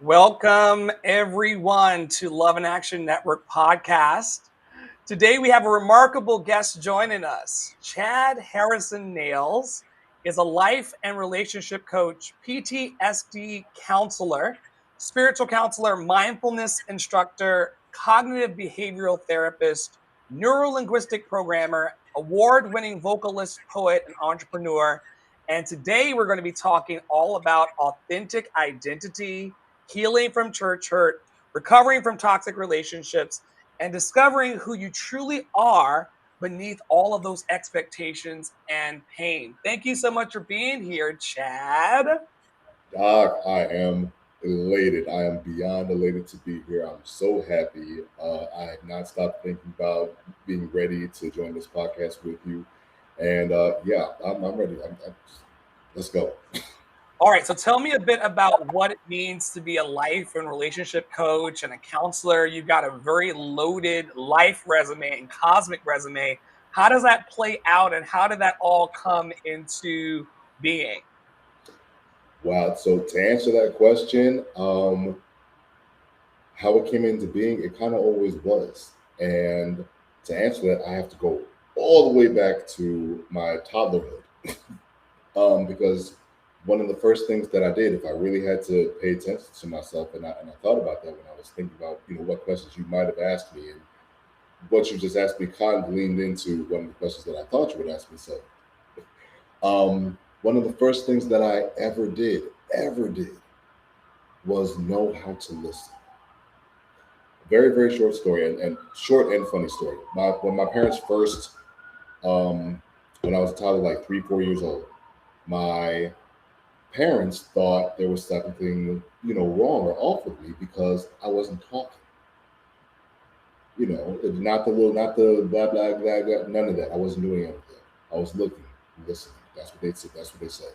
Welcome, everyone, to Love and Action Network podcast. Today, we have a remarkable guest joining us. Chad Nails is a life and relationship coach, PTSD counselor, spiritual counselor, mindfulness instructor, cognitive behavioral therapist, neurolinguistic programmer, award-winning vocalist, poet, and entrepreneur. And today, we're going to be talking all about authentic identity, healing from church hurt, recovering from toxic relationships, and discovering who you truly are beneath all of those expectations and pain. Thank you so much for being here, Chad. Doc, I am elated. I am beyond elated to be here. I'm so happy. I have not stopped thinking about being ready to join this podcast with you. And I'm ready. Let's go. All right, so tell me a bit about what it means to be a life and relationship coach and a counselor. You've got a very loaded life resume and cosmic resume. How does that play out, and how did that all come into being? Wow. So to answer that question, how it came into being, it kind of always was. And to answer that, I have to go all the way back to my toddlerhood. Because one of the first things that I did, if I really had to pay attention to myself, and I thought about that when I was thinking about, what questions you might have asked me, and what you just asked me kind of leaned into one of the questions that I thought you would ask me. So, one of the first things that I ever did, was know how to listen. Very, very short story, and short and funny story. When my parents first, when I was a toddler, like 3, 4 years old, my parents thought there was something, wrong or off with me because I wasn't talking. Not the blah, blah, blah, blah, none of that. I wasn't doing anything. I was looking, listening. That's what they said. That's what they said.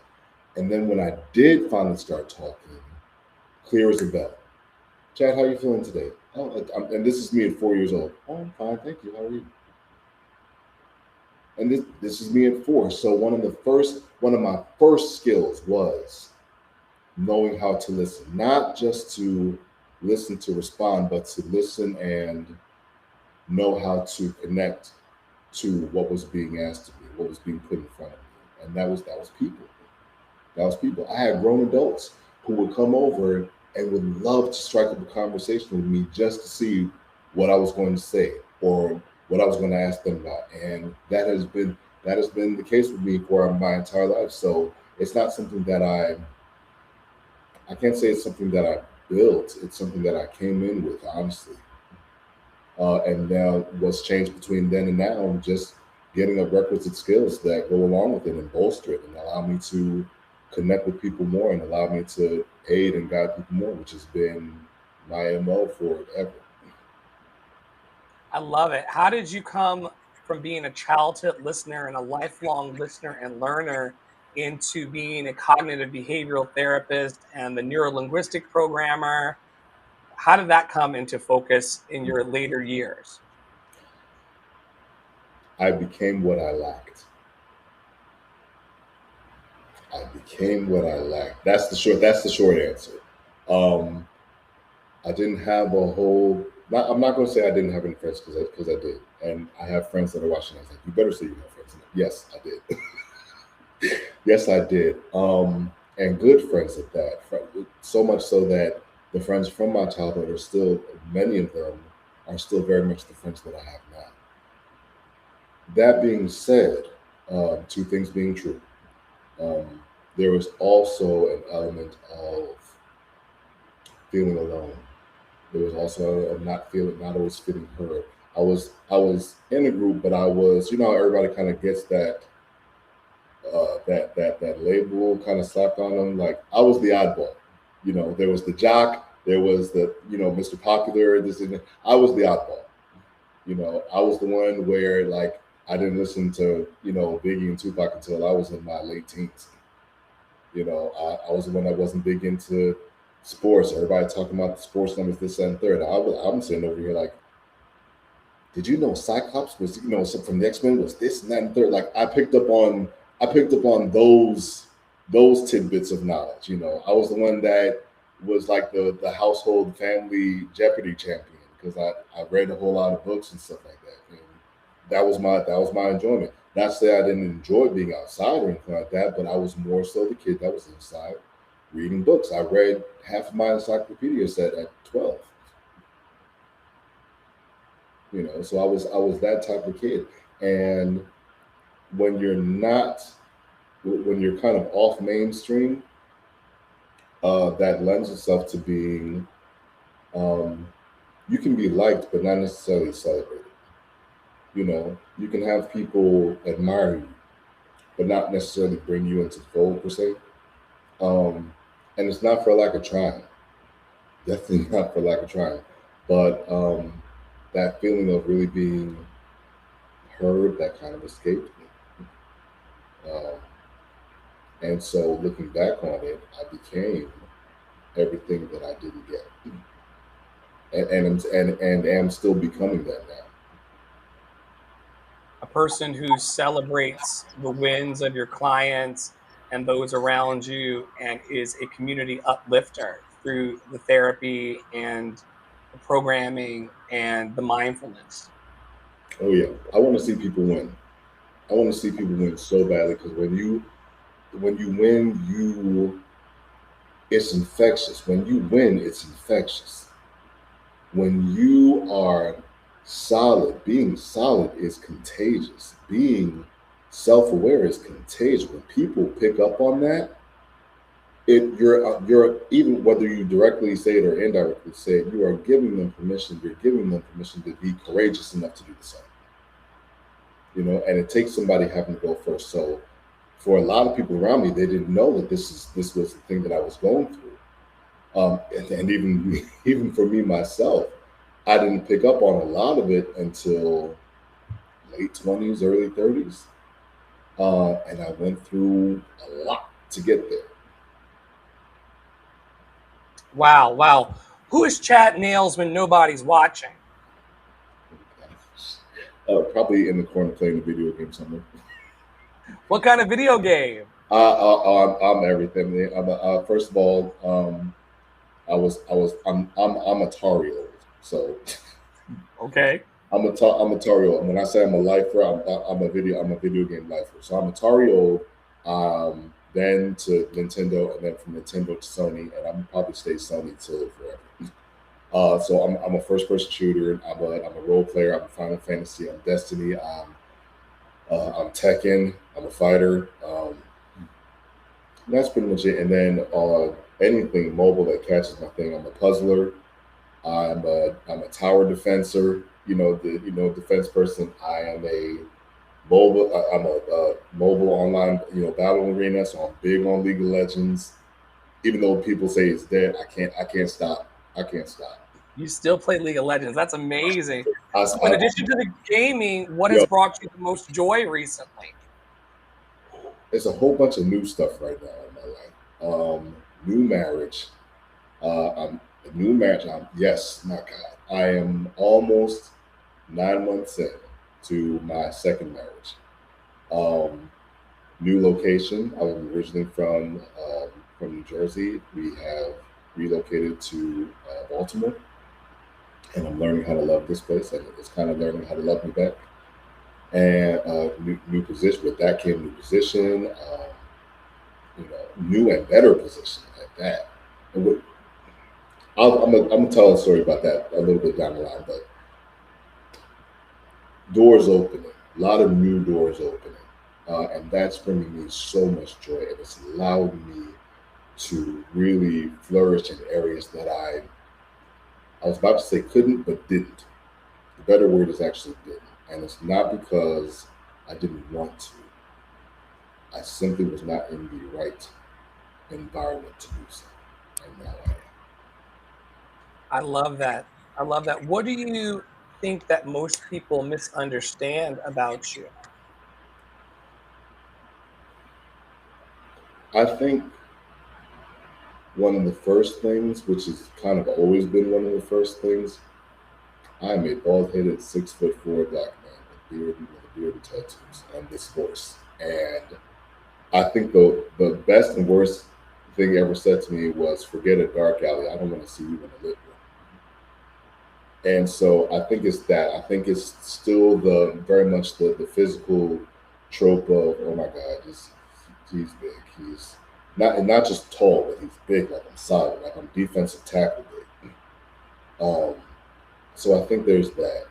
And then when I did finally start talking, clear as a bell. Chad, how are you feeling today? Oh, and this is me at 4 years old. Oh, I'm fine, thank you. How are you? And this is me at 4. So one of my first skills was knowing how to listen, not just to listen to respond, but to listen and know how to connect to what was being asked of me, what was being put in front of me. And that was people. That was people. I had grown adults who would come over and would love to strike up a conversation with me just to see what I was going to say or what I was going to ask them about. And that has been the case with me for my entire life. So it's not something that I can't say it's something that I built. It's something that I came in with, honestly. And now what's changed between then and now, just getting up requisite skills that go along with it and bolster it and allow me to connect with people more and allow me to aid and guide people more, which has been my MO forever. I love it. How did you come from being a childhood listener and a lifelong listener and learner into being a cognitive behavioral therapist and the neurolinguistic programmer? How did that come into focus in your later years? I became what I lacked. I became what I lacked. That's the short answer. Um, I didn't have a whole. I'm not going to say I didn't have any friends because I did, and I have friends that are watching. I was like, you better say you have friends. Yes, I did. Yes, I did. And good friends at that. So much so that the friends from my childhood are still, many of them are still very much the friends that I have now. That being said, two things being true, um, there was also an element of feeling alone. There was also a not always feeling heard. I was in a group, but I was, everybody kind of gets that label kind of slapped on them. Like I was the oddball. There was the jock, there was the Mr. Popular. This and that. I was the oddball. I was the one where like I didn't listen to Biggie and Tupac until I was in my late teens. I was the one that wasn't big into sports. Everybody talking about the sports numbers, this and third. I'm sitting over here like, did you know Cyclops was from the X-Men was this and that and third? Like I picked up on those tidbits of knowledge. I was the one that was like the household family Jeopardy champion because I read a whole lot of books and stuff like that. And that was my enjoyment. Not to say I didn't enjoy being outside or anything like that, but I was more so the kid that was inside reading books. I read half of my encyclopedia set at 12. So I was that type of kid. And when you're not when you're kind of off mainstream, that lends itself to being um, you can be liked but not necessarily celebrated. You can have people admire you but not necessarily bring you into the fold per se. um, and it's not for lack of trying, definitely not for lack of trying, but that feeling of really being heard, that kind of escaped me. um, and so looking back on it, I became everything that I didn't get, and am still becoming that now. A person who celebrates the wins of your clients and those around you and is a community uplifter through the therapy and the programming and the mindfulness. Oh yeah, I want to see people win. I want to see people win so badly because when you win, it's infectious. When you win, it's infectious. When you are solid, being solid is contagious. Being self-aware is contagious. When people pick up on that, you're even whether you directly say it or indirectly say it, you are giving them permission. You're giving them permission to be courageous enough to do the same. And it takes somebody having to go first. So for a lot of people around me, they didn't know that this was the thing that I was going through. And even even for me myself, I didn't pick up on a lot of it until late 20s, early 30s, and I went through a lot to get there. Wow, wow. Who is Chad Nails when nobody's watching? Probably in the corner playing a video game somewhere. What kind of video game? I'm everything. First of all, I'm Atari old, so Okay. I'm Atari old. When I say I'm a lifer, I'm a video game lifer. So I'm Atari old, then to Nintendo, and then from Nintendo to Sony, and I'm probably stay Sony till forever. So I'm a first person shooter. I'm a role player. I'm Final Fantasy. I'm Destiny. I'm Tekken. I'm a fighter. That's pretty much it. And then anything mobile that catches my thing, I'm a puzzler. I'm a tower defenser. Defense person. I am a mobile. I'm a mobile online battle arena. So I'm big on League of Legends. Even though people say it's dead, I can't stop. I can't stop. You still play League of Legends. That's amazing. I, So, in I, addition to the gaming, what has yo, brought you the most joy recently? it's a whole bunch of new stuff right now in my life. New marriage. I'm a new marriage. Yes, my God, I am almost 9 months in to my second marriage. Um, New location. I'm originally from New Jersey. We have relocated to Baltimore, and I'm learning how to love this place, and it's kind of learning how to love me back. And new position. With that came new position, new and better position at that. And I'm gonna tell a story about that a little bit down the line, but doors opening, a lot of new doors opening, and that's bringing me so much joy, and it's allowed me to really flourish in areas that I was about to say couldn't, but didn't. The better word is actually didn't, and it's not because I didn't want to. I simply was not in the right environment to do so, and now I am. I love that. I love that. What do you think that most people misunderstand about you? I think one of the first things, which has kind of always been one of the first things, I'm a bald-headed 6'4" black man with a beard and tattoos and this voice. And I think the best and worst thing ever said to me was, "Forget a dark alley. I don't want to see you in a lit room." And so I think it's that. I think it's still the very much the physical trope of, oh my God, he's big. He's not just tall, but he's big. Like I'm solid. Like I'm defensive tackle big. Um, so I think there's that.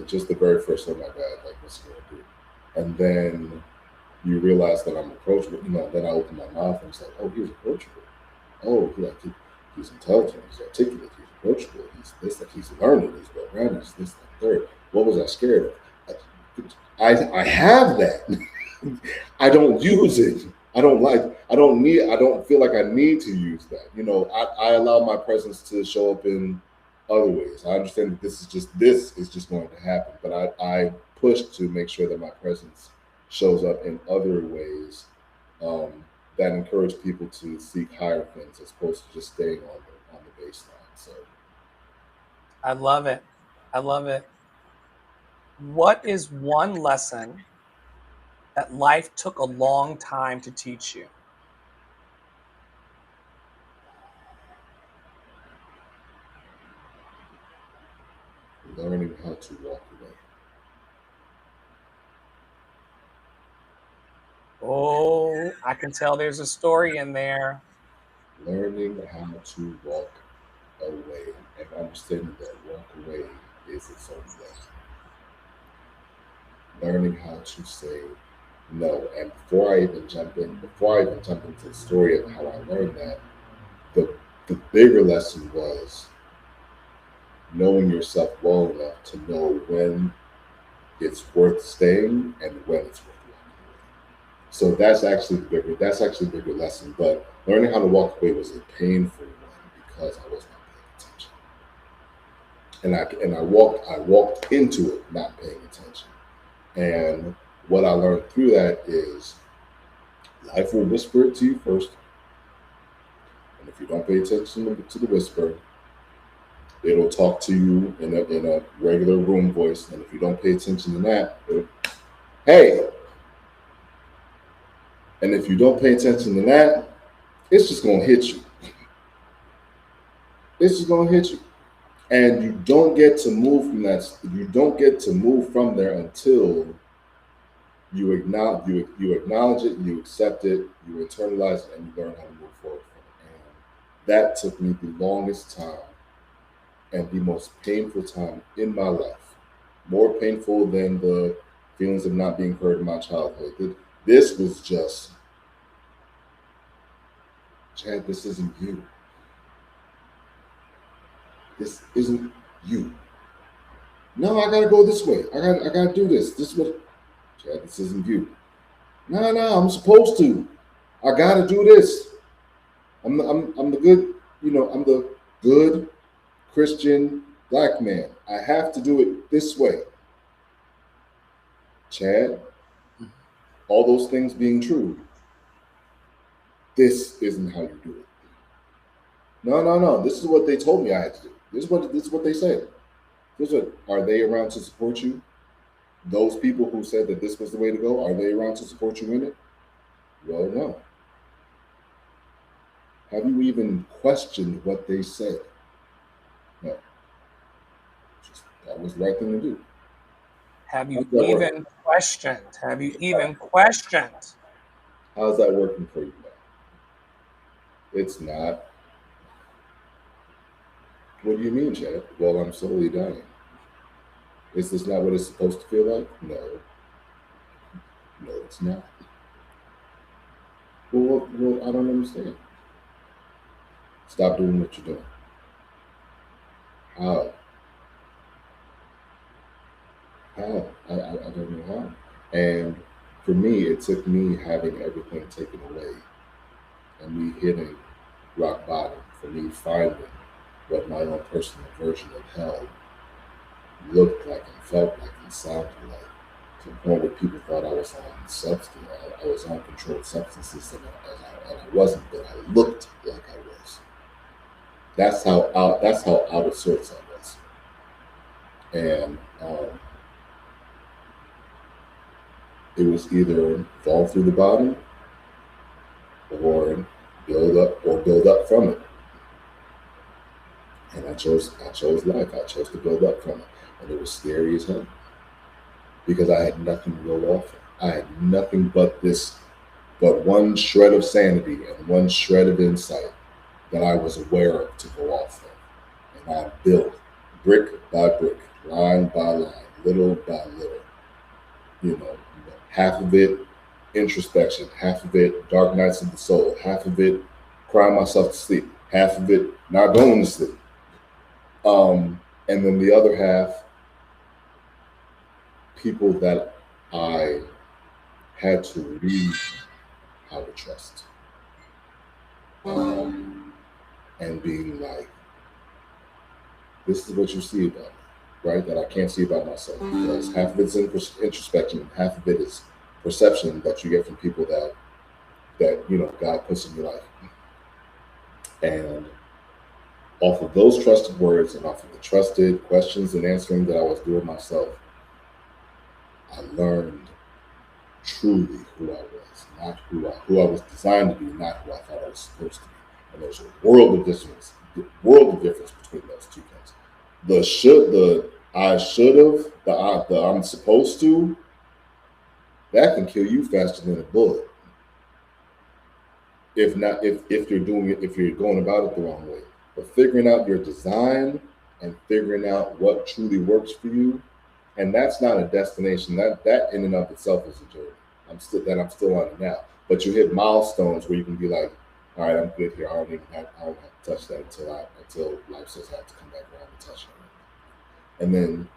Just the very first, oh my God, like what's he gonna do? And then you realize that I'm approachable. Then I open my mouth and it's like, oh, he's approachable. Oh, he's intelligent. He's articulate. He's approachable. He's this. Like he's learning. He's well rounded. He's this. That, third. What was I scared of? I have that. I don't use it. I don't like. I don't need. I don't feel like I need to use that. I allow my presence to show up in other ways. I understand that this is just going to happen, but I push to make sure that my presence shows up in other ways um, that encourage people to seek higher things as opposed to just staying on the baseline. So I love it. I love it. What is one lesson that life took a long time to teach you? learning how to walk away, Oh, I can tell there's a story in there. learning how to walk away, and understanding that walk away is its own thing. Learning how to say no. And before I even jump into the story of how I learned that, the the bigger lesson was knowing yourself well enough to know when it's worth staying and when it's worth walking away. So that's actually the bigger lesson. But learning how to walk away was a painful one because I was not paying attention. And I walked into it not paying attention. And what I learned through that is life will whisper it to you first. And if you don't pay attention to the whisper, it'll talk to you in a regular room voice. And if you don't pay attention to that, hey. And if you don't pay attention to that, it's just gonna hit you. It's just gonna hit you. And you don't get to move from that. You don't get to move from there until you acknowledge it, you accept it, you internalize it, and you learn how to move forward from it. And that took me the longest time and the most painful time in my life. More painful than the feelings of not being heard in my childhood. This was just, Chad, this isn't you. This isn't you. No, I gotta go this way. I gotta do this. This is what, Chad, this isn't you. No, no, I'm supposed to. I gotta do this. I'm the good, I'm the good Christian black man. I have to do it this way. Chad, All those things being true, this isn't how you do it. No, no, no. This is what they told me I had to do. This is what they said. This is what, are they around to support you? Those people who said that this was the way to go, are they around to support you in it? Well, no. Have you even questioned what they said? No. Just, that was the right thing to do. Have How's you that working? even questioned? Have you even questioned? How's that working for you now? It's not. What do you mean, Chad? Well, I'm slowly dying. Is this not what it's supposed to feel like? No. No, it's not. Well, I don't understand. Stop doing what you're doing. How? How? I don't know how. And for me, it took me having everything taken away and me hitting rock bottom, for me finding what my own personal version of hell looked like and felt like and sounded like, to the point where people thought I was on substance, I was on controlled substances, and I wasn't, but I looked like I was. That's how out of sorts I was. And it was either fall through the bottom or build up from it. And I chose life. I chose to build up from it. And it was scary as hell. Because I had nothing to go off of. I had nothing but one shred of sanity and one shred of insight that I was aware of to go off of. And I built brick by brick, line by line, little by little. You know, half of it introspection, half of it dark nights of the soul, half of it crying myself to sleep, half of it not going to sleep. And then the other half, people that I had to read how to trust. And being like, this is what you see about me, right? That I can't see about myself. Because half of it's introspection, half of it is perception that you get from people that God puts in your life. And off of those trusted words and off of the trusted questions and answering that I was doing myself, I learned truly who I was, not who I was designed to be, not who I thought I was supposed to be. And there's a world of difference between those two things. The I should have, the I'm supposed to, that can kill you faster than a bullet. If you're going about it the wrong way. But figuring out your design and figuring out what truly works for you, and that's not a destination. That in and of itself is a journey. I'm still on it now. But you hit milestones where you can be like, all right, I'm good here. I don't have to touch that until life says I have to come back around and touch it. And then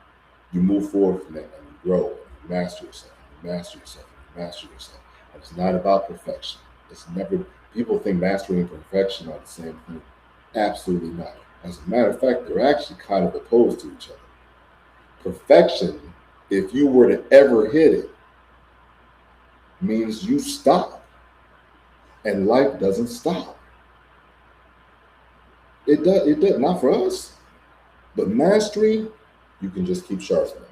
you move forward from that and you grow and you master yourself, and you master yourself, and you master yourself. And it's not about perfection. It's never. People think mastery and perfection are the same thing. Absolutely not. As a matter of fact, they're actually kind of opposed to each other. Perfection, if you were to ever hit it, means you stop. And life doesn't stop. It does not for us. But mastery, you can just keep sharpening.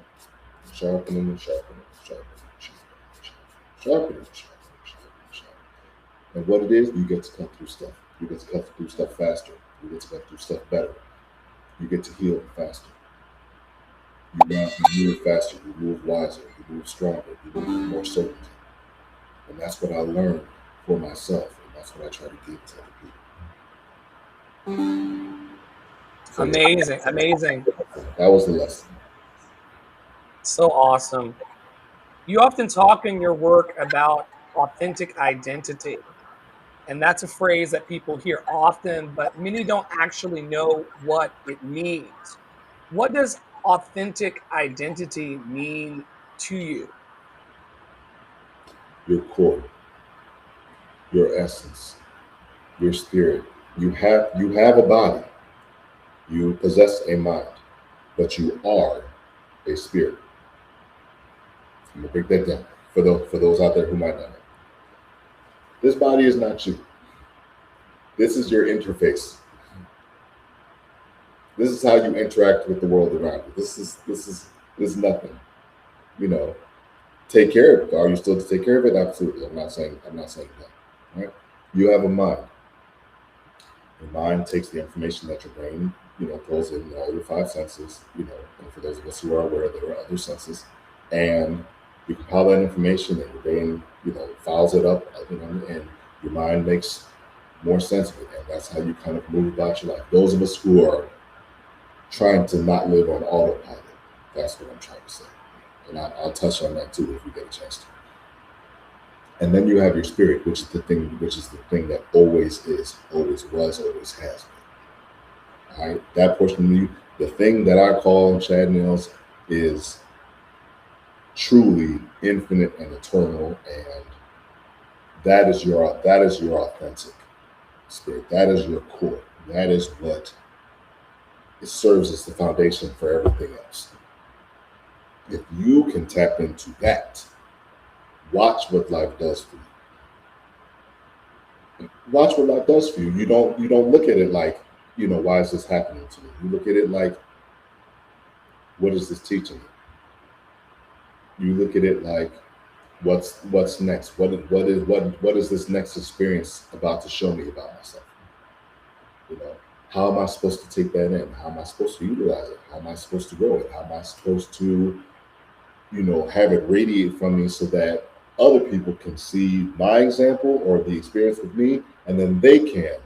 Sharpening and sharpening, sharpening, sharpening, sharpening, sharpening. And what it is, you get to cut through stuff. You get to cut through stuff faster. You get to cut through stuff better. You get to heal faster. You move faster. You move wiser. You move stronger. You move with more certainty. And that's what I learned for myself. And that's what I try to give to other people. So, Amazing, amazing. That was the lesson. So awesome. You often talk in your work about authentic identity. And that's a phrase that people hear often, but many don't actually know what it means. What does authentic identity mean to you? Your core, your essence, your spirit. You have a body. You possess a mind, but you are a spirit. I'm gonna break that down. For those out there who might not know, this body is not you. This is your interface. This is how you interact with the world around you. This is nothing. You know, take care of it. Are you still to take care of it? Absolutely. I'm not saying that. Right? You have a mind. Your mind takes the information that your brain, pulls in all your five senses, and for those of us who are aware, there are other senses, and you compile that information, and your brain, files it up, and your mind makes more sense of it, and that's how you kind of move about your life. Those of us who are trying to not live on autopilot, that's what I'm trying to say, and I'll touch on that too if we get a chance to. And then you have your spirit, which is the thing that always is, always was, always has been. All right, that portion of you, the thing that I call Chad Nails, is truly infinite and eternal, and that is your authentic spirit. That is your core. That is what it serves as the foundation for everything else. If you can tap into that, watch what life does for you. Watch what life does for you. You don't look at it like, why is this happening to me? You look at it like, what is this teaching me? You look at it like, what's next? What is this next experience about to show me about myself? How am I supposed to take that in? How am I supposed to utilize it? How am I supposed to grow it? How am I supposed to, have it radiate from me so that other people can see my example or the experience with me, and then they can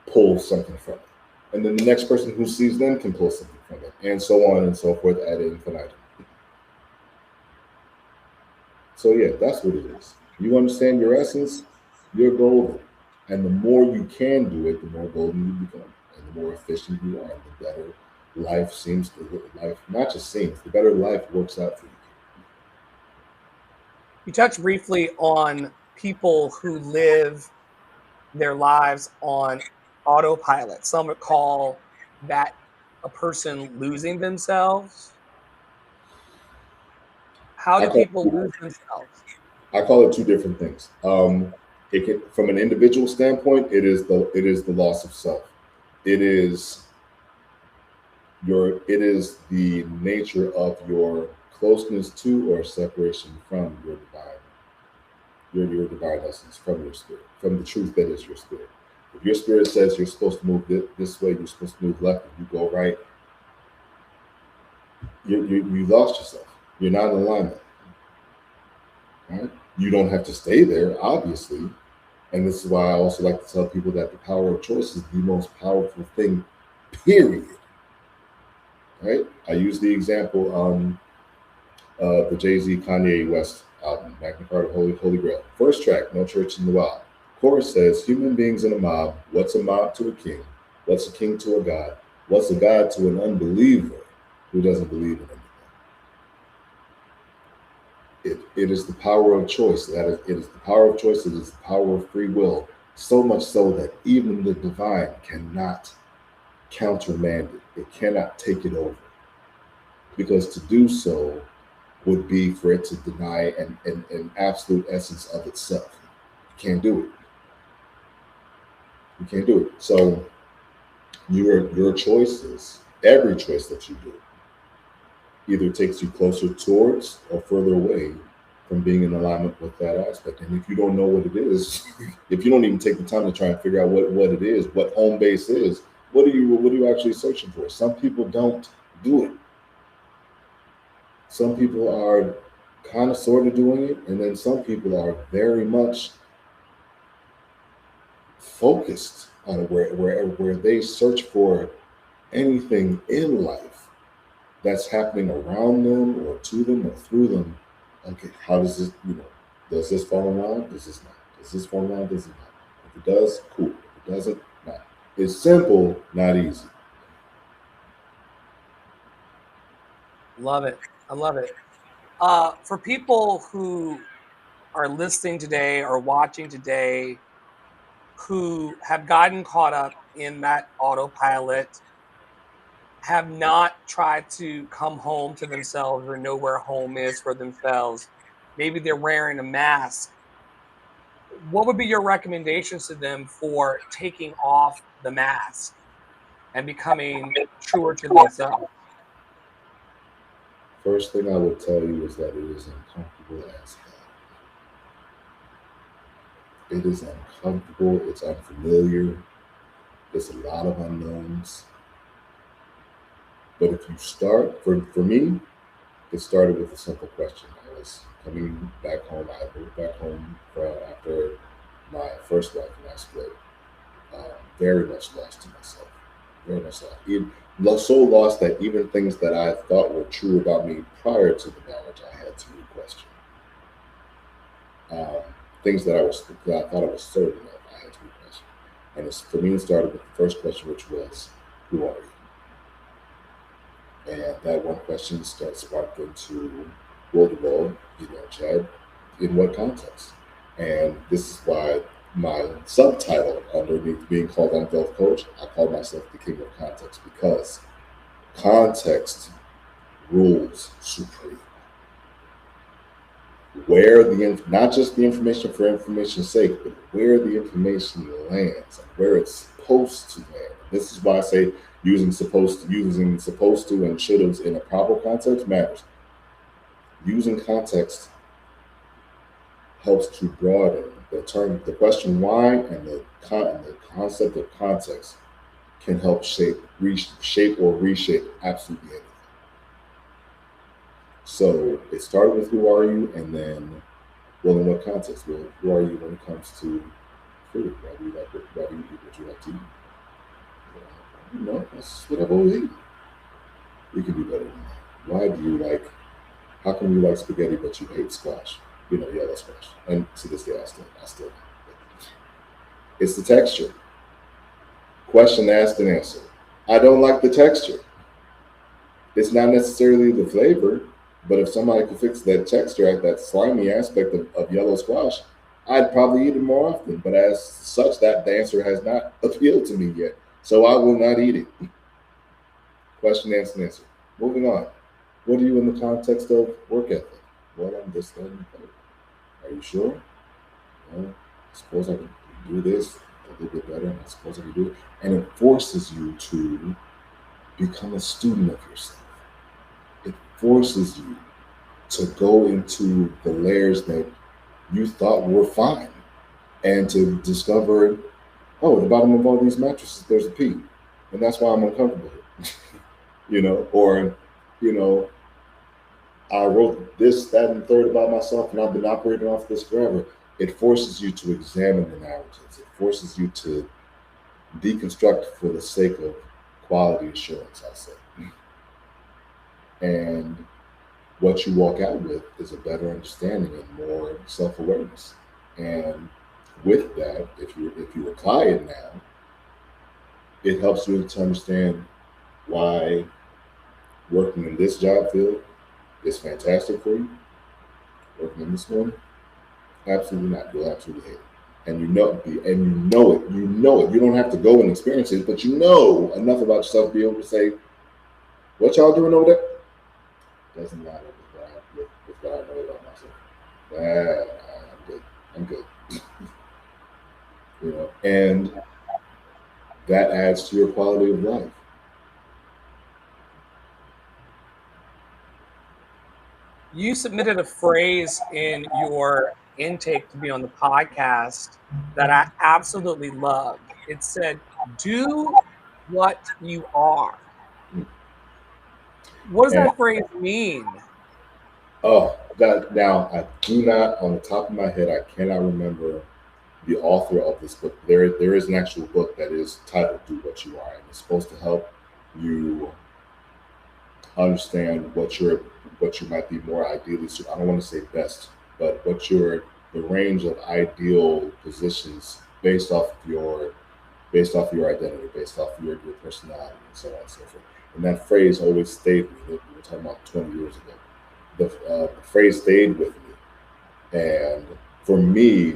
pull something from it. And then the next person who sees them can pull something from it, and so on and so forth ad infinitum. So yeah, that's what it is. You understand your essence, you're golden. And the more you can do it, the more golden you become. And the more efficient you are, the better life seems to life, not just seems, the better life works out for you. You touched briefly on people who live their lives on autopilot. Some would call that a person losing themselves. How I do call people lose themselves? I call it two different things. It can, from an individual standpoint, it is the loss of self. It is it is the nature of your closeness to or separation from your divine essence, from your spirit, from the truth that is your spirit. If your spirit says you're supposed to move this way, you're supposed to move left, and you go right, you lost yourself. You're not in alignment. Right? You don't have to stay there, obviously. And this is why I also like to tell people that the power of choice is the most powerful thing, period. Right? I use the example the Jay-Z Kanye West album, Magna Carta Holy Grail. First track, No Church in the Wild. Chorus says, human beings in a mob, what's a mob to a king? What's a king to a god? What's a god to an unbeliever who doesn't believe in anything? It is the power of choice. It is the power of choice. It is the power of free will. So much so that even the divine cannot countermand it. It cannot take it over. Because to do so would be for it to deny an absolute essence of itself. You can't do it. You can't do it. So your choices, every choice that you do, either takes you closer towards or further away from being in alignment with that aspect. And if you don't know what it is, if you don't even take the time to try and figure out what it is, what home base is, what are you actually searching for? Some people don't do it. Some people are kind of sort of doing it, and then some people are very much focused on where they search for anything in life that's happening around them or to them or through them. Okay, how does this, does this fall in line? Does this not? Does this fall in line? Does it not? If it does, cool. If it doesn't, not. It's simple, not easy. Love it. I love it. For people who are listening today or watching today who have gotten caught up in that autopilot, have not tried to come home to themselves or know where home is for themselves, maybe they're wearing a mask. What would be your recommendations to them for taking off the mask and becoming truer to themselves? First thing I would tell you is that it is uncomfortable as hell. It is uncomfortable, it's unfamiliar, there's a lot of unknowns. But if you start, for me, it started with a simple question. I was coming back home. I moved back home after my first wife and I split. Very much lost to myself. Very much lost. So lost that even things that I thought were true about me prior to the marriage, I had to re-question. Um, things that I thought I was certain of, I had to re-question. And for me, it started with the first question, which was, "Who are you?" And that one question sparked into, well, Chad, in what context? And this is why my subtitle underneath being called Unveiled Coach, I call myself the King of Context, because context rules supreme. Where not just the information for information's sake, but where the information lands and where it's supposed to land. This is why I say using supposed to and should haves in a proper context matters. Using context helps to broaden the question why, and the concept of context can help shape or reshape absolutely anything. So it started with who are you, and then, well, in what context? Well, who are you when it comes to food? Why do you eat what you like to eat? That's what I've always eaten. You can do better than that. Why do you like? How come you like spaghetti but you hate squash? Yellow squash. And to this day, I still. It's the texture. Question asked and answered. I don't like the texture. It's not necessarily the flavor, but if somebody could fix that texture, that slimy aspect of yellow squash, I'd probably eat it more often. But as such, that the answer has not appealed to me yet. So I will not eat it. Question asked and answered. Moving on. What are you in the context of work ethic? Well, I'm this, that, and that. Are you sure? Well, I suppose I can do this a little bit better. I suppose I can do it. And it forces you to become a student of yourself. It forces you to go into the layers that you thought were fine and to discover, oh, at the bottom of all these mattresses, there's a pea. And that's why I'm uncomfortable. Or, I wrote this, that, and the third about myself, and I've been operating off this forever. It forces you to examine the narratives. It forces you to deconstruct for the sake of quality assurance, I say. And what you walk out with is a better understanding and more self-awareness. And with that, if you apply it now, it helps you to understand why working in this job field is fantastic for you. Working in this one, absolutely not. You'll absolutely hate it. And you know it. You know it. You don't have to go and experience it, but you know enough about yourself to be able to say, what y'all doing over there? Doesn't matter with what I know about myself. I'm good. And that adds to your quality of life. You submitted a phrase in your intake to be on the podcast that I absolutely loved. It said, "Do what you are." What does that phrase mean? Oh, now I do not, on the top of my head, I cannot remember the author of this book. There is an actual book that is titled "Do What You Are," and it's supposed to help you understand what you might be more ideally. So I don't want to say best, but the range of ideal positions based off of your identity, based off of your personality, and so on and so forth. And that phrase always stayed with me. We were talking about 20 years ago. The phrase stayed with me, and for me,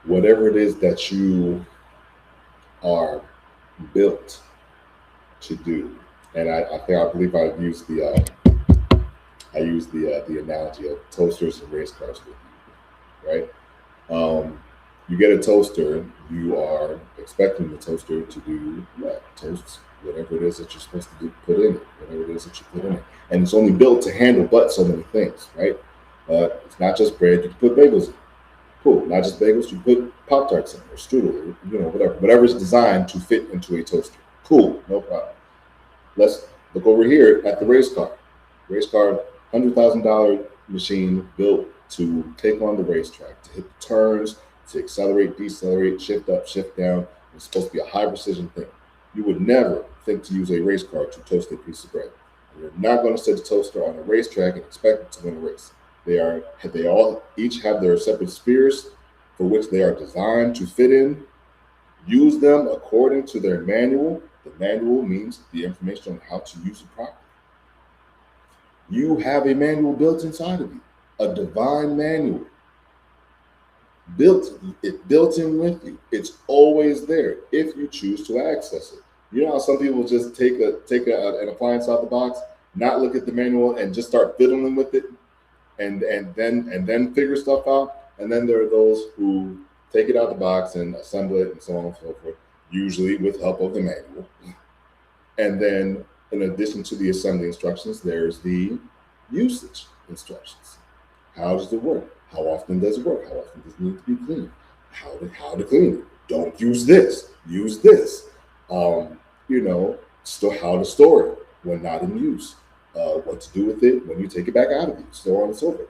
whatever it is that you are built to do, and I believe I've used I use the analogy of toasters and race cars with you, right? You get a toaster, you are expecting the toaster to do what? Toast whatever it is that you're supposed to do, put in it, whatever it is that you put in it. And it's only built to handle but so many things, right? It's not just bread, you can put bagels in. Cool. Not just bagels, you put Pop Tarts in or strudel, whatever. Whatever is designed to fit into a toaster. Cool, no problem. Let's look over here at the race car. Race car, $100,000 machine built to take on the racetrack, to hit the turns, to accelerate, decelerate, shift up, shift down. It's supposed to be a high precision thing. You would never think to use a race car to toast a piece of bread. You're not going to set a toaster on a racetrack and expect it to win a race. They all each have their separate spheres for which they are designed to fit in. Use them according to their manual. The manual means the information on how to use it properly. You have a manual built inside of you, a divine manual. Built in with you. It's always there if you choose to access it. You know how some people just take an appliance out the box, not look at the manual, and just start fiddling with it, and then figure stuff out. And then there are those who take it out the box and assemble it and so on and so forth, usually with help of the manual. And then, in addition to the assembly instructions, there's the usage instructions. How does it work? How often does it work? How often does it need to be cleaned? How to clean it? Don't use this. Use this. Still how to store it when not in use. What to do with it when you take it back out of use, so on and so forth.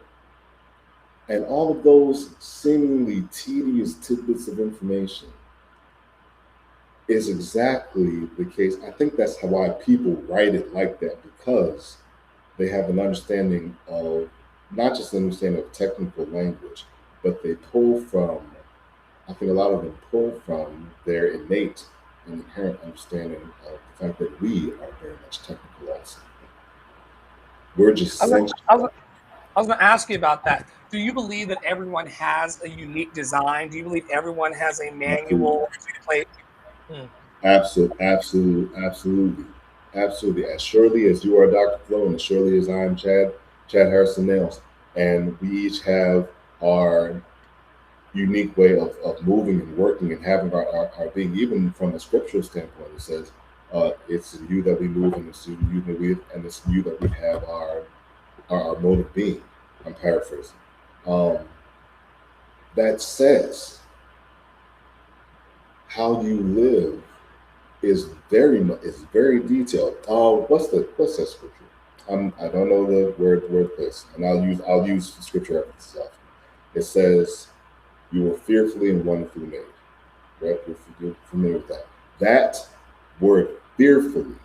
And all of those seemingly tedious tidbits of information is exactly the case. I think that's why people write it like that, because they have an understanding of, not just an understanding of technical language, but they pull from, I think a lot of them pull from their innate and inherent understanding of the fact that we are very much technical also. We're just I was, essential. I was going to ask you about that. Do you believe that everyone has a unique design? Do you believe everyone has a manual to play? Hmm. Absolutely. As surely as you are Dr. Flo, and as surely as I'm Chad Harrison Nails, and we each have our unique way of moving and working and having our being. Even from a scriptural standpoint, it says, it's in you that we move, and it's in you that it's in you that we have our mode of being. I'm paraphrasing. That says how you live is very detailed. What's that scripture? I don't know the word place, and I'll use scripture references often. It says, "You were fearfully and wonderfully made." Right? You're familiar with that. That word "fearfully"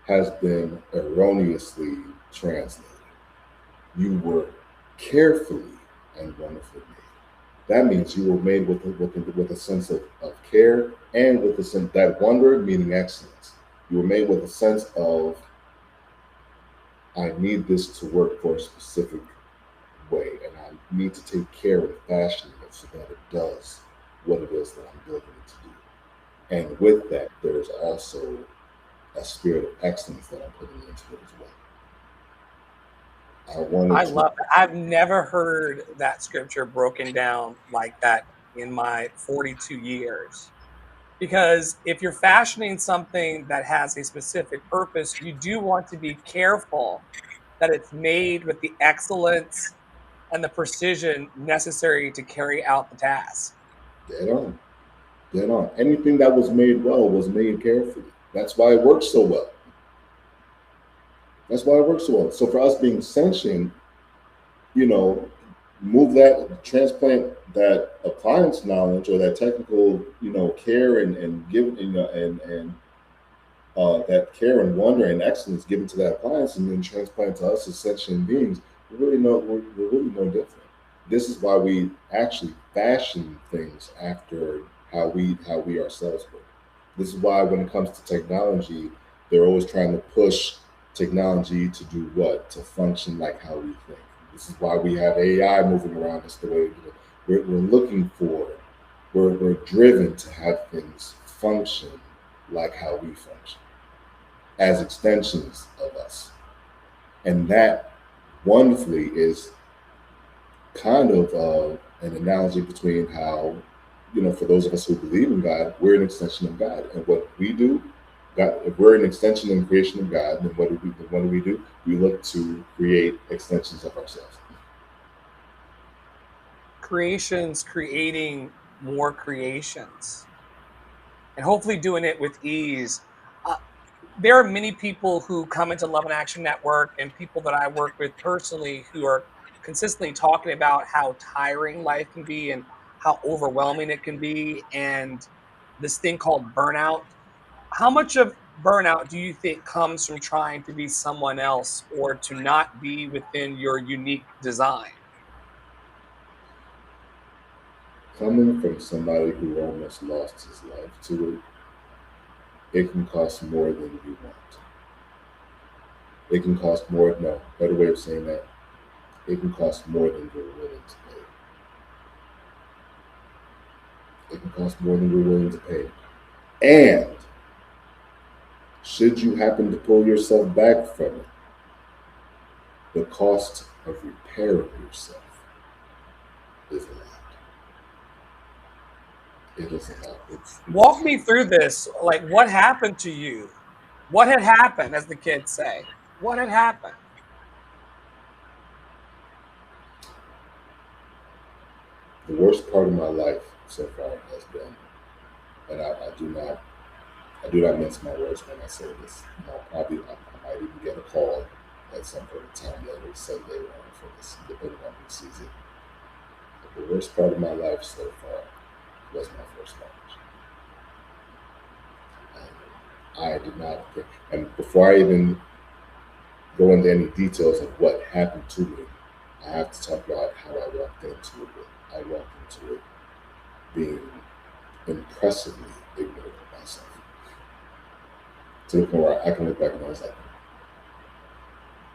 has been erroneously translated. You were carefully and wonderfully made. That means you were made with a sense of care, and with a sense, that one word meaning excellence. You were made with a sense of, I need this to work for a specific way, and I need to take care of fashioning it so that it does what it is that I'm building it to do. And with that, there's also a spirit of excellence that I'm putting into it as well. I love that. I've never heard that scripture broken down like that in my 42 years. Because if you're fashioning something that has a specific purpose, you do want to be careful that it's made with the excellence and the precision necessary to carry out the task. Dead on. Dead on. Anything that was made well was made carefully. That's why it works so well. So for us being sentient, move that, transplant that appliance knowledge or that technical, care and give, that care and wonder and excellence given to that appliance, and then transplant to us as sentient beings. We're really no different. This is why we actually fashion things after how we ourselves work. This is why when it comes to technology, they're always trying to push technology to do what? To function like how we think. This is why we have AI moving around us the way we're looking for. We're driven to have things function like how we function, as extensions of us. And that wonderfully is kind of an analogy between how, for those of us who believe in God, we're an extension of God, and what we do, God, if we're an extension and creation of God, then what do we do? We look to create extensions of ourselves. Creations creating more creations and hopefully doing it with ease. Uh, there are many people who come into Love and Action Network and people that I work with personally who are consistently talking about how tiring life can be and how overwhelming it can be, and this thing called burnout. How much of burnout do you think comes from trying to be someone else or to not be within your unique design? Coming from somebody who almost lost his life to it can cost more than you want. It can cost more. No, better way of saying that. It can cost more than you're willing to pay. It can cost more than you're willing to pay. And should you happen to pull yourself back from it, the cost of repairing yourself is a lot. It is a lot. Walk me through this. Like, what happened to you? What had happened, as the kids say? What had happened? The worst part of my life so far has been, and I do not mince my words when I say this. I might even get a call at some point in time later, say later on for this, depending on who sees it. But the worst part of my life so far was my first marriage. I did not, and before I even go into any details of what happened to me, I have to talk about how I walked into it. I walked into it being impressively ignorant of myself, to the point where I can look back and I was like,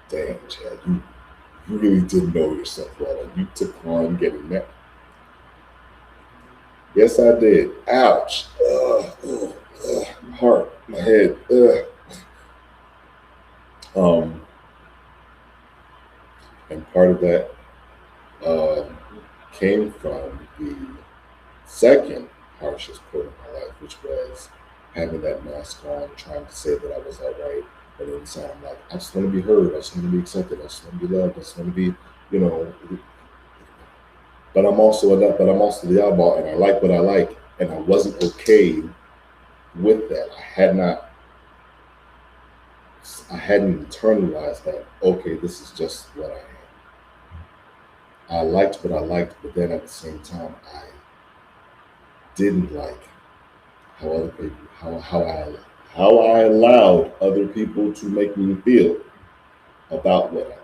damn, Chad, you really didn't know yourself well, and you took on getting that. Yes, I did. Ouch. My heart, my head. Um, and part of that uh, came from the second harshest part of my life, which was having that mask on, trying to say that I was all right, but inside I'm like, I just want to be heard, I just want to be accepted, I just want to be loved, I just want to be, you know. But I'm also the oddball, and I like what I like, and I wasn't okay with that. I hadn't internalized that. Okay, this is just what I am. I liked what I liked, but then at the same time, I didn't like how other people, how I allowed other people to make me feel about what I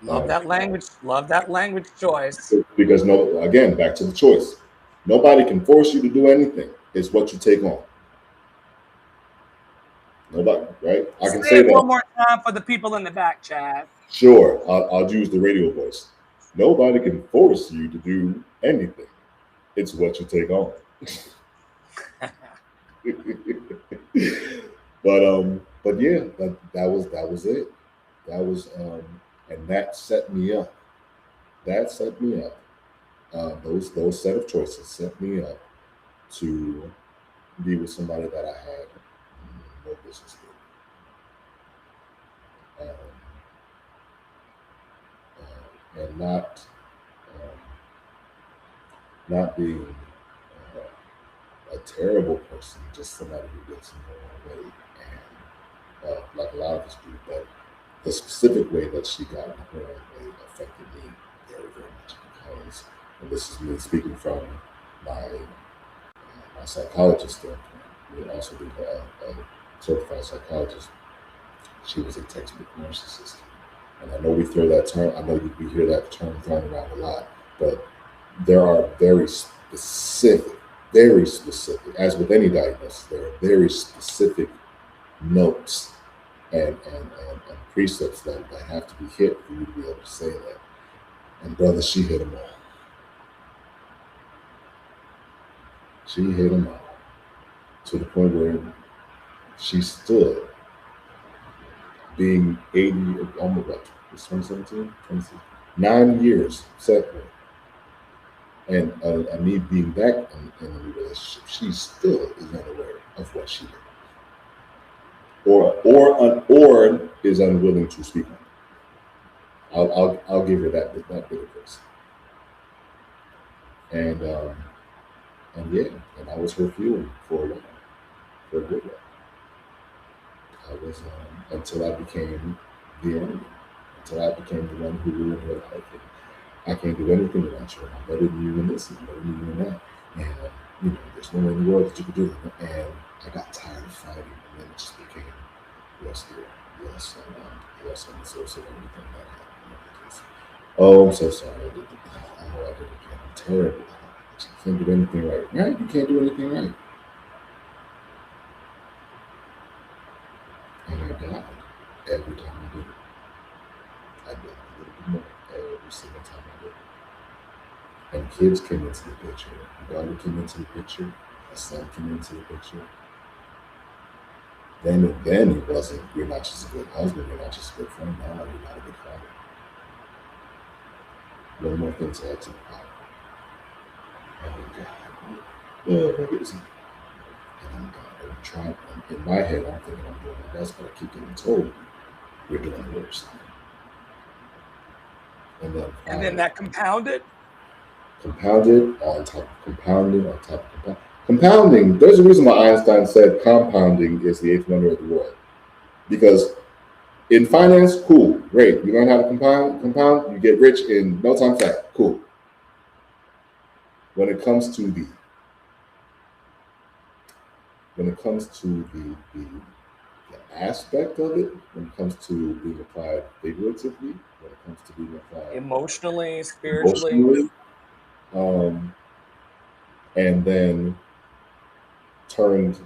Love liked. that language. Love that language choice. Because no, again, back to the choice. Nobody can force you to do anything. It's what you take on. Nobody, right? I can Say say it that. one more time for the people in the back, Chad. Sure, I'll use the radio voice. Nobody can force you to do anything. It's what you take on. But yeah, that was it. That was and that set me up. That set me up. Those set of choices set me up to be with somebody that I had no business with, and um, not being a terrible person, just somebody who gets in their own way, and like a lot of us do. But the specific way that she got in her own way affected me very, very much because, and this is me speaking from my my psychologist standpoint. We also being a certified psychologist. She was a textbook narcissist. And I know we throw that term, I know we hear that term thrown around a lot, but there are very specific, as with any diagnosis, there are very specific notes and precepts that have to be hit for you to be able to say that. And brother, she hit them all. She hit them all to the point where she stood being 80, almost what, it's 2017, 9 years separate, and me being back in a new relationship, she still is unaware of what she did, or is unwilling to speak on it. I'll give her that bit of grace. And yeah, and I was her fuel for a while, for a good while. I was until I became the enemy, until I became the one who ruined her life. I can't do anything without you. I'm better than you in this, and I'm better than you in that. And there's no way in the world that you could do it. And I got tired of fighting, and then it just became, yes, dear, yes, yes, I'm so sorry for everything that happened. Oh, I'm so sorry. I did it. Oh, I did it again. I'm terrible. I can't do anything right. Right? You can't do anything right. And I died every time I did it. I did a little bit more every single time I did it. And kids came into the picture. My daughter came into the picture. My son came into the picture. Then it wasn't, you're not just a good husband, you're not just a good friend, now you're not a good father. No more things to add to the pot. Oh God. Oh, what is it? And I'm trying, in my head, I'm thinking I'm doing my best, but I keep getting told, you're doing worse. And then that compounded on top of compounding on top of compounding. Compounding, there's a reason why Einstein said compounding is the eighth wonder of the world. Because in finance, cool, great. You learn how to compound, you get rich in no time flat, cool. When it comes to the aspect of it, when it comes to being applied figuratively, when it comes to being applied emotionally, spiritually, and then turned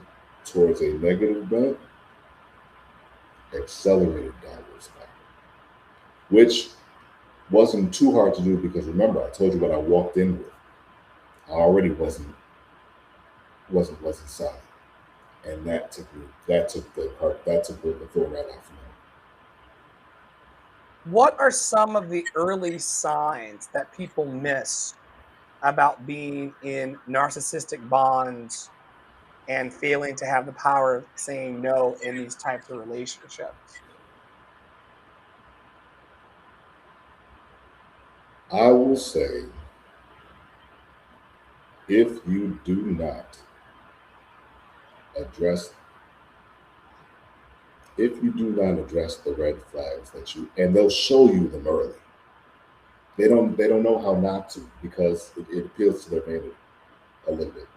towards a negative bent, accelerated downwards back, which wasn't too hard to do because remember I told you what I walked in with. I already wasn't solid, and that took the thorn right off of me. what are some of the early signs that people miss about being in narcissistic bonds and failing to have the power of saying no in these types of relationships? I will say, if you do not address the red flags and they'll show you them early. They don't know how not to because it appeals to their vanity a little bit.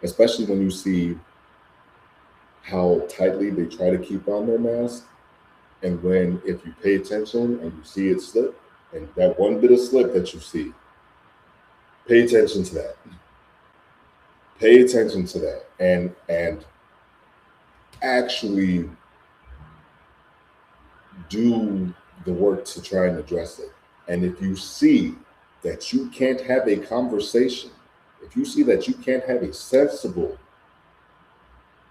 Especially when you see how tightly they try to keep on their mask, and when if you pay attention and you see it slip, and that one bit of slip that you see, pay attention to that. Pay attention to that, and actually do the work to try and address it. And if you see that you can't have a conversation, if you see that you can't have a sensible,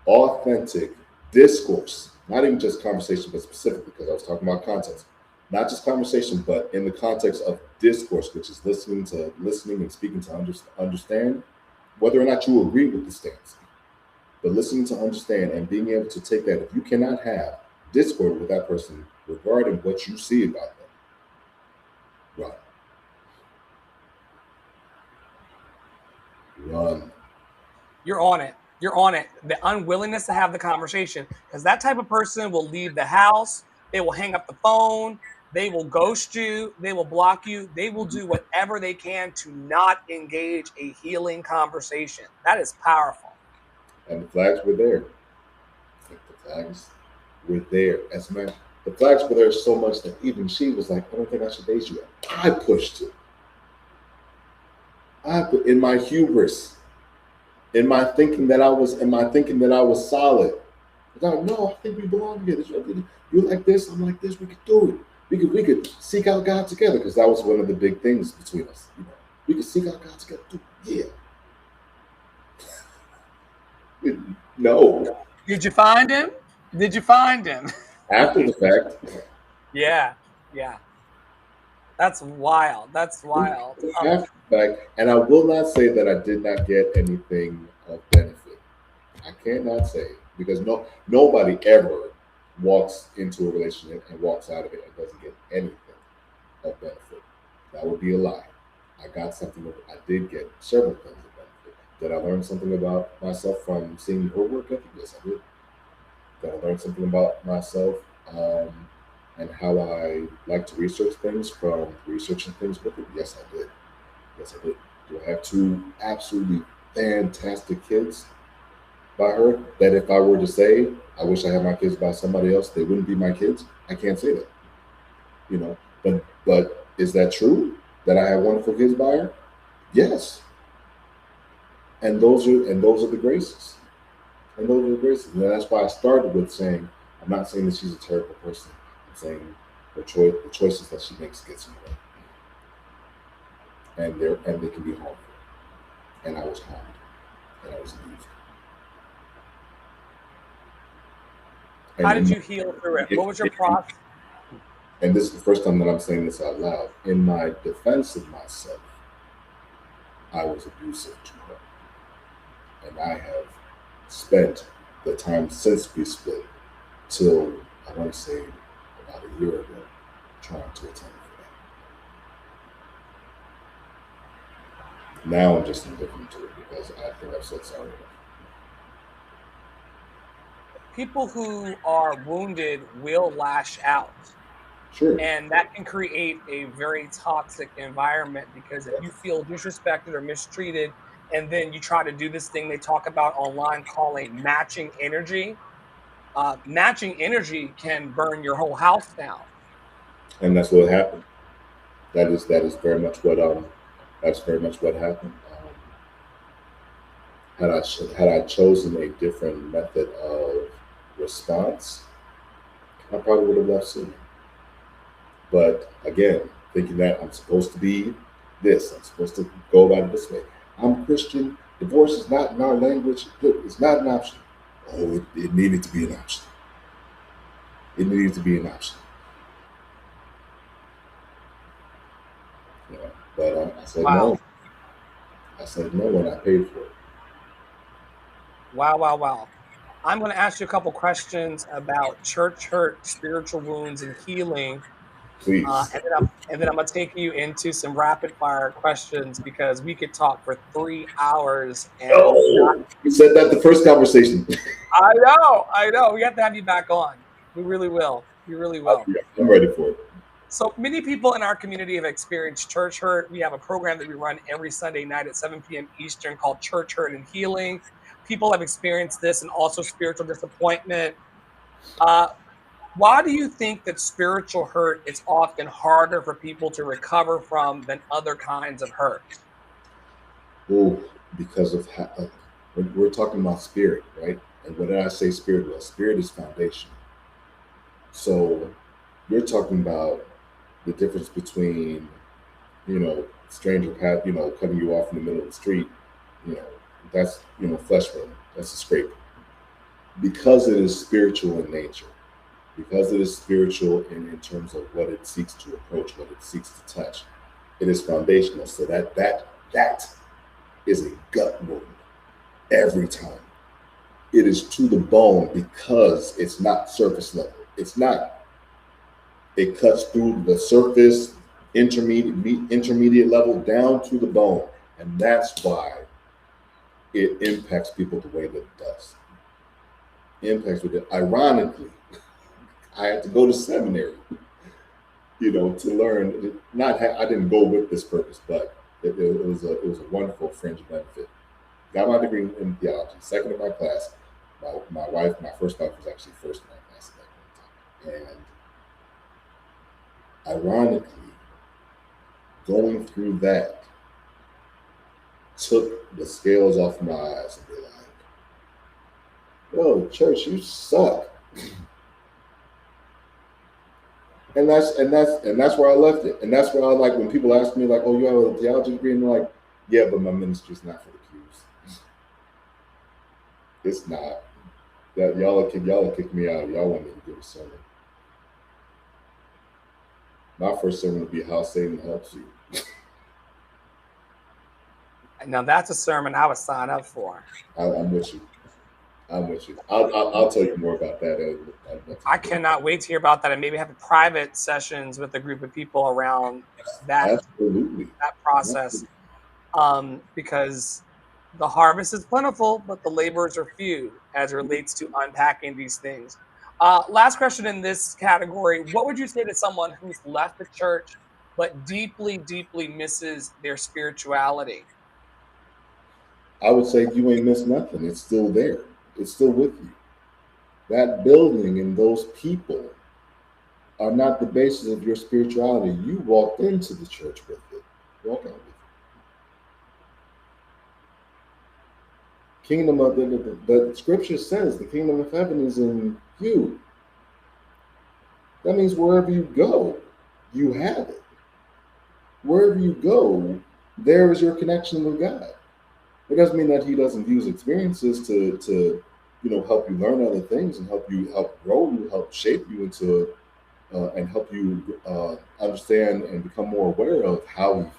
authentic discourse, not even just conversation, but specifically, because I was talking about context, not just conversation, but in the context of discourse, which is listening and speaking to understand, whether or not you agree with the stance, but listening to understand and being able to take that. If you cannot have discord with that person regarding what you see about them, run. You're on it. You're on it. The unwillingness to have the conversation, because that type of person will leave the house. They will hang up the phone. They will ghost you. They will block you. They will do whatever they can to not engage a healing conversation. That is powerful. And the flags were there. As a matter, the flags were there so much that even she was like, I don't think I should date you. I pushed it. In my hubris, in my thinking that I was solid. I thought, no, I think we belong together. You're like this, I'm like this. We could do it. We could seek out God together, because that was one of the big things between us. We could seek out God together. Yeah. No. Did you find him? Did you find him? After the fact, Yeah, yeah. That's wild. That's wild. after the fact, and I will not say that I did not get anything of benefit. I cannot say because nobody ever walks into a relationship and walks out of it and doesn't get anything of benefit. That would be a lie. I got something. I did get several things of benefit. Did I learn something about myself from seeing her work ethic? Yes, I did. Did I learn something about myself um, and how I like to research things from researching things with it? Yes, I did. Yes, I did. Do I have two absolutely fantastic kids by her that if I were to say, I wish I had my kids by somebody else, they wouldn't be my kids? I can't say that, you know. But is that true that I have wonderful kids by her? Yes. And those are the graces. And those are the graces. And that's why I started with saying, I'm not saying that she's a terrible person. I'm saying the choices that she makes gets in the way. And they can be harmful. And I was harmed. And I was abused. How And did you heal through it? What was your process? and this is the first time that I'm saying this out loud. In my defense of myself, I was abusive to her. And I have spent the time since we split till I want to say about a year ago trying to atone for that. Now I'm just indifferent to it because I think I've said sorry enough. People who are wounded will lash out. Sure. And that can create a very toxic environment because if you Yes. feel disrespected or mistreated, and then you try to do this thing they talk about online calling matching energy can burn your whole house down. And that's what happened. That is very much what that's very much what happened. Had I chosen a different method of response, I probably would have left sooner. But again, thinking that I'm supposed to be this, I'm supposed to go about it this way. I'm Christian. Divorce is not in our language. It's not an option. Oh, it needed to be an option. It needed to be an option. You know, but I said Wow. no. I said no when I paid for it. Wow, wow, wow. I'm going to ask you a couple questions about church hurt, spiritual wounds, and healing. Please. And then I'm going to take you into some rapid fire questions because we could talk for 3 hours and not. Oh, you said that the first conversation. I know, I know. We have to have you back on. We really will. We really will. I'm ready for it. So many people in our community have experienced church hurt. We have a program that we run every Sunday night at 7 p.m. Eastern called Church Hurt and Healing. People have experienced this and also spiritual disappointment. Uh, why do you think that spiritual hurt is often harder for people to recover from than other kinds of hurt? Oh, because of how, when we're talking about spirit, right? And when I say spirit, well, spirit is foundation. So you're talking about the difference between, stranger path, cutting you off in the middle of the street, you know, that's, flesh wound, that's a scrape. Because it is spiritual in nature, because it is spiritual in terms of what it seeks to approach, what it seeks to touch, it is foundational. So that is a gut wound every time. It is to the bone because it's not surface level. It's not. It cuts through the surface, intermediate level down to the bone, and that's why it impacts people the way that it does. Impacts with it. Ironically, I had to go to seminary, to learn. I didn't go with this purpose, but it was a wonderful fringe benefit. Got my degree in theology. Second in my class. My first wife was actually first in my class at that point in time. And ironically, going through that took the scales off my eyes and be like, "Whoa, church, you suck." And that's where I left it. And that's where I like when people ask me like, "Oh, you have a theology degree?" And they're like, "Yeah, but my ministry's not for the pews. It's not. That y'all will kick me out. Y'all want me to give a sermon." My first sermon would be how Satan helps you. Now that's a sermon I would sign up for. I'm with you. I'm with you. I'll tell you more about that at I cannot wait to hear about that and maybe have private sessions with a group of people around that Absolutely. process. Because the harvest is plentiful, but the laborers are few as it relates to unpacking these things. Last question in this category: what would you say to someone who's left the church but deeply, deeply misses their spirituality? I would say you ain't missed nothing. It's still there. It's still with you. That building and those people are not the basis of your spirituality. You walked into the church with it. Walk out with it. Kingdom of the scripture says the kingdom of heaven is in you. That means wherever you go, you have it. Wherever you go, there is your connection with God. It doesn't mean that He doesn't use experiences to help you learn other things and help grow you, help shape you into and help you understand and become more aware of how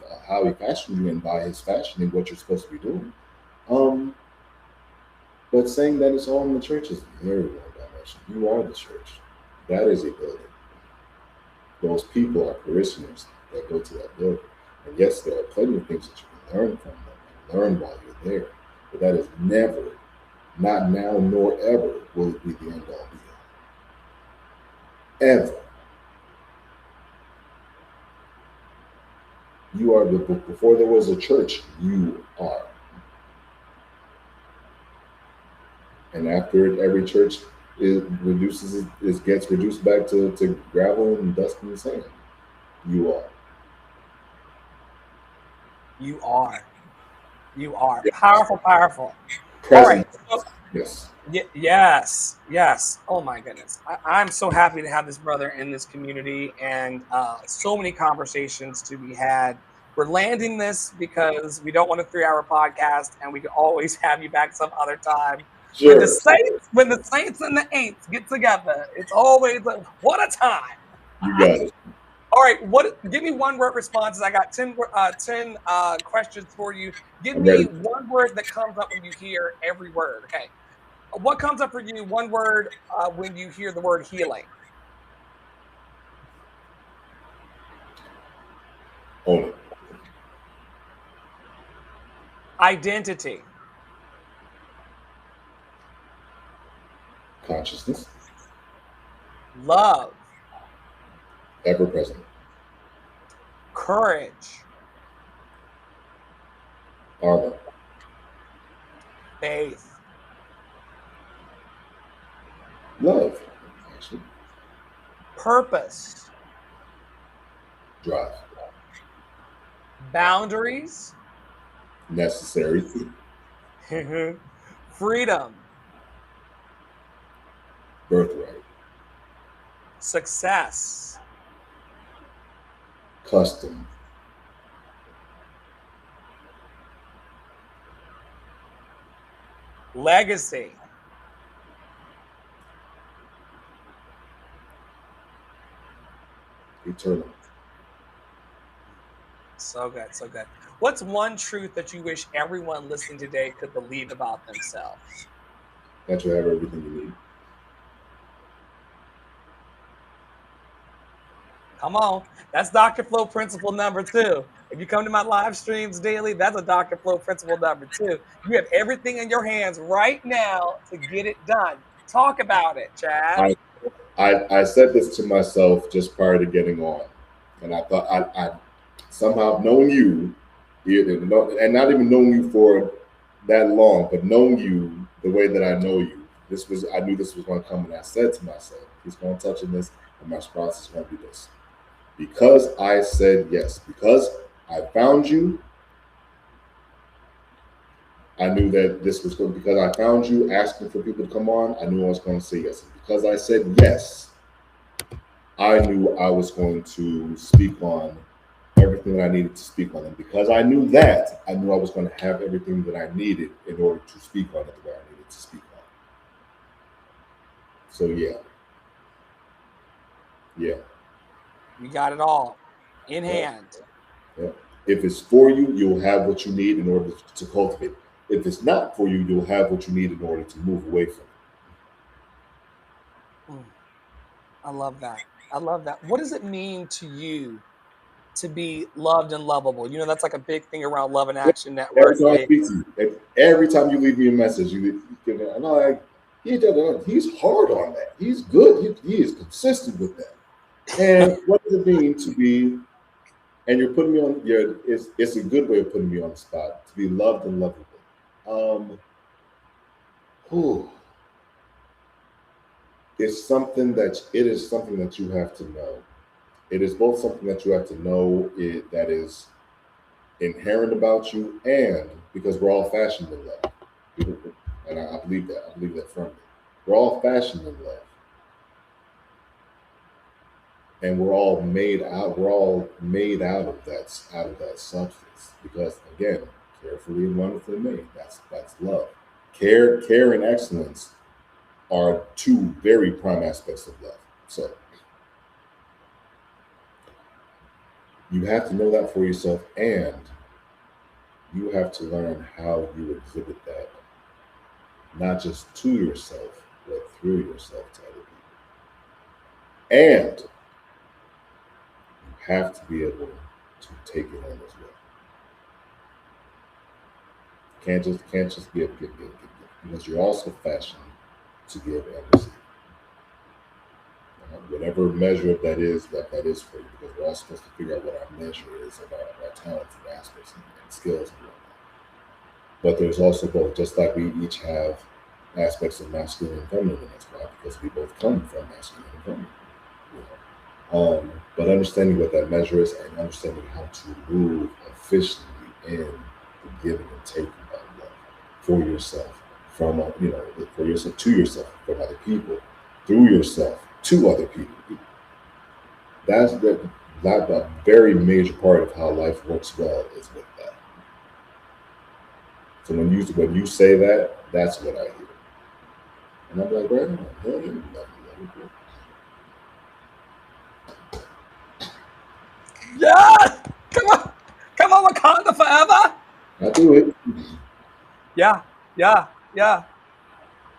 he fashioned you and by His fashioning what you're supposed to be doing. Um, but saying that it's all in the church is very wrong dimension. You are the church. That is a building. Those people are parishioners that go to that building. And yes, there are plenty of things that you can learn from them and learn while you're there. But that is never, not now nor ever, will it be the end all be all. Ever. You are before there was a church, you are. And after every church it gets reduced back to gravel and dust and sand. You are. You are. You are. Powerful, powerful. All right. Present. So, Yes. yes, yes. Oh my goodness. I'm so happy to have this brother in this community and so many conversations to be had. We're landing this because we don't want a 3-hour podcast and we can always have you back some other time. Sure. When the saints and the ain'ts get together, it's always a, what a time. You got it. All right, give me one word responses. I got 10 questions for you. Give I'm me ready. one word that comes up when you hear every word. Okay. What comes up for you? One word when you hear the word healing. Own it. Identity. Consciousness. Love. Ever present. Courage. Armor. Faith. Love. Actually. Purpose. Drive. Boundaries. Necessary. Freedom. Birthright. Success. Custom. Legacy. Eternal. So good, so good. What's one truth that you wish everyone listening today could believe about themselves? That you have everything you need. Come on. That's Dr. Flow principle number 2. If you come to my live streams daily, that's a Dr. Flow principle number 2. You have everything in your hands right now to get it done. Talk about it, Chad. I said this to myself just prior to getting on, and I thought I somehow knowing you, and not even knowing you for that long, but knowing you the way that I know you, I knew this was going to come, and I said to myself, he's going to touch on this, and my response is going to be this. Because I said yes, because I found you, I knew that this was good. Because I found you asking for people to come on, I knew I was going to say yes. And because I said yes, I knew I was going to speak on everything that I needed to speak on. And because I knew that, I knew I was going to have everything that I needed in order to speak on it the way I needed to speak on it. So yeah. You got it all in Yeah, hand. yeah. If it's for you, you'll have what you need in order to cultivate. If it's not for you, you'll have what you need in order to move away from Mm, I love that. I love that. What does it mean to you to be loved and lovable? You know, that's like a big thing around Love and it. Action Every Network. time I speak to you, every time you leave me a message, you give me, and I'm like, he's hard on that. He's good. He is consistent with that. And what does it mean to be? And you're putting me on. It's a good way of putting me on the spot to be loved and lovable. Um, whew, it is something that you have to know. It is both something that you have to know that is inherent about you, and because we're all fashioned in love, and I believe that. I believe that firmly. We're all fashioned in love, and We're all made out of that substance. Because again, carefully and wonderfully made. That's love. Care, and excellence are two very prime aspects of love. So you have to know that for yourself, and you have to learn how you exhibit that, not just to yourself, but through yourself to other people. And you have to be able to take it on as well. Can't just give, because you're also fashioned to give and receive. Whatever measure of that is for you, because we're all supposed to figure out what our measure is of our talents and aspects and skills and whatnot. But there's also both, just like we each have aspects of masculine and feminine in us, right? Because we both come from masculine and feminine. You but understanding what that measure is and understanding how to move efficiently in the giving and taking of love for yourself, from for yourself to yourself, from other people, through yourself to other people. That's that a very major part of how life works well is with that. So when you say that, that's what I hear, and I'm like, right on, hell yeah, love me, Yeah, come on, Wakanda forever. I do it. Yeah, yeah.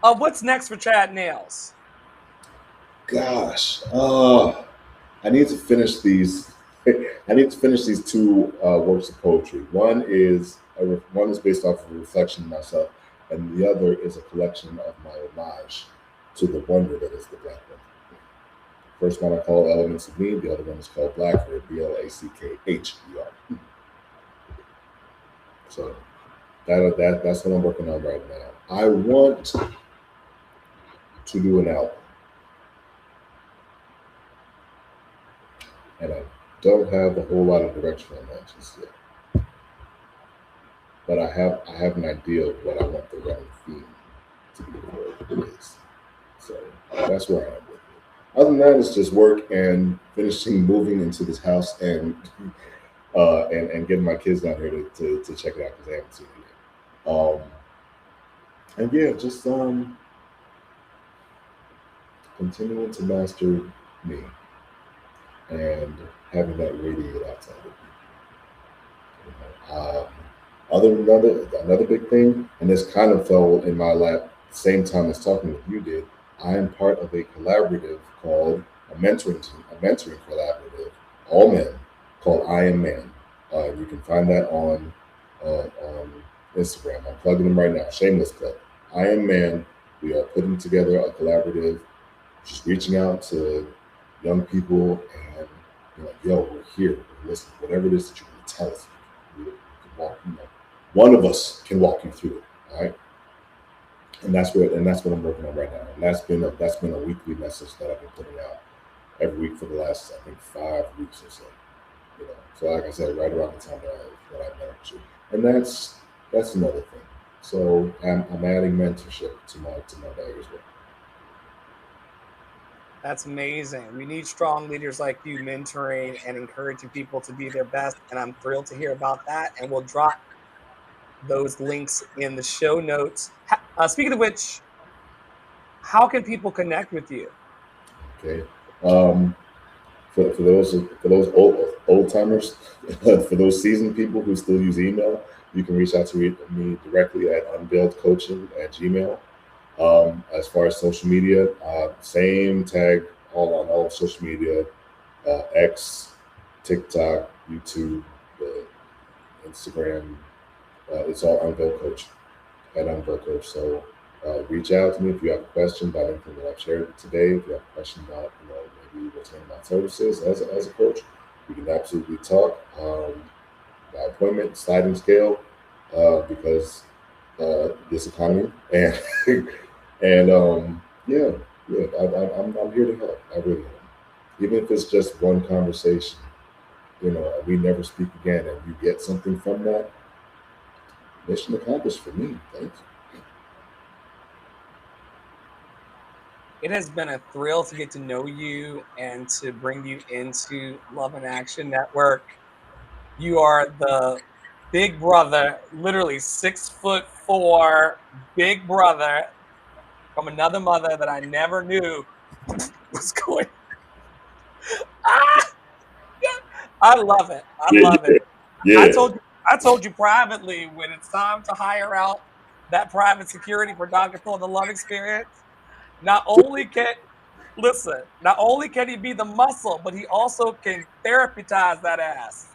What's next for Chad Nails? Gosh, I need to finish these. I need to finish these two works of poetry. One is based off of a reflection of myself, and the other is a collection of my homage to the wonder that is the Black woman. First one I call Elements of Me. The other one is called Blackher, Blackher. So that's what I'm working on right now. I want to do an album, and I don't have a whole lot of direction on that just yet. But I have an idea of what I want the running theme to be for it is. So that's where I am with it. Other than that, it's just work and finishing moving into this house and getting my kids down here to check it out because they haven't seen it yet. And yeah, just continuing to master me and having that radiate out to other people. Another big thing, and this kind of fell in my lap same time as talking with you did. I am part of a collaborative called a mentoring collaborative, all men, called I Am Man. You can find that on Instagram. I'm plugging them right now. Shameless plug. I Am Man. We are putting together a collaborative, just reaching out to young people and like, yo, we're here. We're listening. Whatever it is that you want to tell us, we can walk. One of us can walk you through it. All right. And that's what I'm working on right now. And that's been a weekly message that I've been putting out every week for the last I think 5 weeks or so. So like I said, right around the time that I met you, and that's another thing. So I'm adding mentorship to my bag as well. That's amazing. We need strong leaders like you mentoring and encouraging people to be their best. And I'm thrilled to hear about that. And we'll drop those links in the show notes. Speaking of which, how can people connect with you? Okay. Um, for those old timers, for those seasoned people who still use email, you can reach out to me directly at unveiledcoaching@gmail. As far as social media, same tag all on all social media, X, TikTok, YouTube, Instagram. It's all Unveiled Coach at Unveiled Coach. So reach out to me if you have a question about anything that I've shared today. If you have a question about maybe retaining my services as a coach, we can absolutely talk. By appointment, sliding scale, because this economy and and yeah, yeah, I'm here to help. I really am. Even if it's just one conversation, we never speak again, and you get something from that. Mission accomplished for me. Thank you. It has been a thrill to get to know you and to bring you into Love in Action Network. You are the big brother, literally 6'4" big brother from another mother that I never knew was going. Ah, I love it. I Yeah, love it. yeah, I yeah. told you. I told you privately when it's time to hire out that private security for Dr. Phil, the Love Experience. Not only can listen, not only can he be the muscle, but he also can therapize that ass.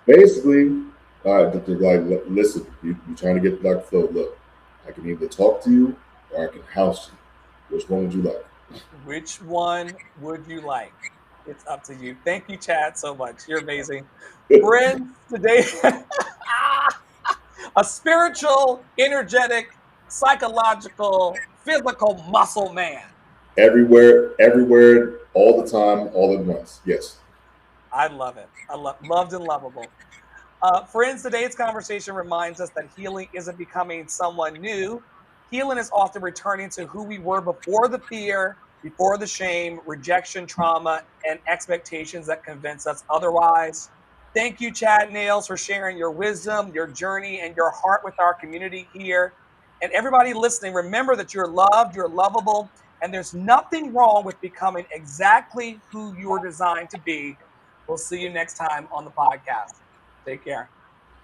Basically, all right, listen, you trying to get Dr. Phil, look, I can either talk to you or I can house you. Which one would you like? Which one would you like? It's up to you. Thank you, Chad, so much. You're amazing. Friends, today, a spiritual, energetic, psychological, physical muscle man. Everywhere, all the time, all at once. Yes. I love it. I love loved and lovable. Friends, today's conversation reminds us that healing isn't becoming someone new. Healing is often returning to who we were before the fear, before the shame, rejection, trauma, and expectations that convince us otherwise. Thank you, Chad Nails, for sharing your wisdom, your journey, and your heart with our community here. And everybody listening, remember that you're loved, you're lovable, and there's nothing wrong with becoming exactly who you were designed to be. We'll see you next time on the podcast. Take care.